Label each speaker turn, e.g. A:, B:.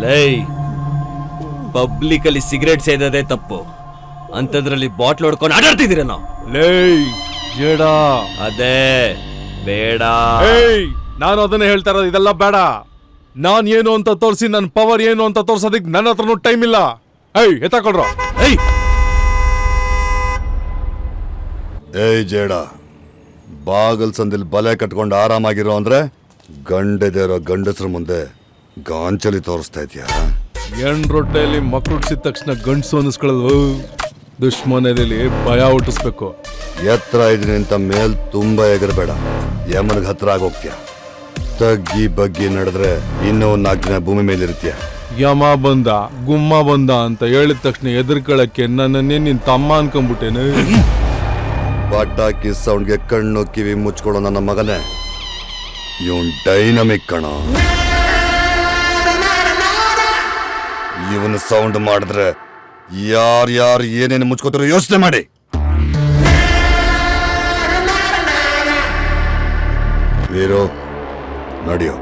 A: ಲೈ ಪಬ್ಲಿಕ್ ಅಲ್ಲಿ ಸಿಗರೇಟ್ ಸೇದೋದೇ ತಪ್ಪು, ಅಂತದ್ರಲ್ಲಿ ಬಾಟ್ಲ್ ಹೊಡ್ಕೊಂಡು ಆಟಾಡ್ತಿದ್ದೀರ ನಾವು.
B: ಲೇ ಬೇಡ,
A: ಅದೇ ಬೇಡ.
B: ನಾನು ಅದನ್ನ ಹೇಳ್ತಾ ಇರೋದು, ಇದೆಲ್ಲ ಬೇಡ. ನಾನ್ ಏನು ಅಂತ ತೋರಿಸಿ ನನ್ನ ಪವರ್ ಏನು ಅಂತ ತೋರ್ಸೋದಿಕ್ ನನ್ನ ಹತ್ರನೂ ಟೈಮ್ ಇಲ್ಲ. ಎತ್ತಾಕೊಡ್ರ.
C: ಏಯ್ ಜೇಡ, ಬಾಗಲ್ ಸಂದಿಲ್ ಬಲೆ ಕಟ್ಕೊಂಡು ಆರಾಮಾಗಿರೋ ಅಂದ್ರೆ ಗಂಡೆದಿರೋ ಗಂಡಸ್ರ ಮುಂದೆ ಗಾಂಚಲಿ ತೋರಿಸ್ತಾ ಇದೆಯಾ?
B: ಎಣ್ ರೊಟ್ಟೆಯಲ್ಲಿ ಮಕ್ಕಳು ಹುಟ್ಟಿಸಿದ ತಕ್ಷಣ ಗಂಡಸು ಅನ್ನಿಸ್ಕೊಳ್ಳೋದು. ದುಶ್ಮನೆಯಲ್ಲಿ ಭಯ ಹುಟ್ಟಿಸ್ಬೇಕು.
C: ಎತ್ತರ ಇದೀನಿ ಅಂತ ಮೇಲ್ ತುಂಬಾ ಎಗರಬೇಡ, ಯಮನಿಗೆ ಹತ್ರ ಆಗೋಗ್ತೀಯ. ತಗ್ಗಿ ಬಗ್ಗಿ ನಡೆದ್ರೆ ಇನ್ನೂ 4 ದಿನ ಭೂಮಿ ಮೇಲಿರ್ತೀಯ.
B: ಯಮ ಬಂದ ಗುಮ್ಮ ಬಂದ ಅಂತ ಹೇಳಿದ ತಕ್ಷಣ ಎದುರ್ಕೊಳ್ಳಕ್ಕೆ ನನ್ನನ್ನೇ ನಿನ್ ತಮ್ಮ ಅನ್ಕೊಂಡ್ಬಿಟ್ಟೇನೆ.
C: ಪಟಾಕಿ ಸೌಂಡ್ಗೆ ಕಣ್ಣು ಕಿವಿ ಮುಚ್ಕೊಳ್ಳೋ ನನ್ನ ಮಗನೇ, ಇವನ್ ಡೈನಮಿಕ್ ಕಣ. ಇವನು ಸೌಂಡ್ ಮಾಡಿದ್ರೆ ಯಾರ್ಯಾರು ಏನೇನು ಮುಚ್ಕೋತಾರೋ ಯೋಚನೆ ಮಾಡಿ. ವೀರು, ನಡಿಯೋ.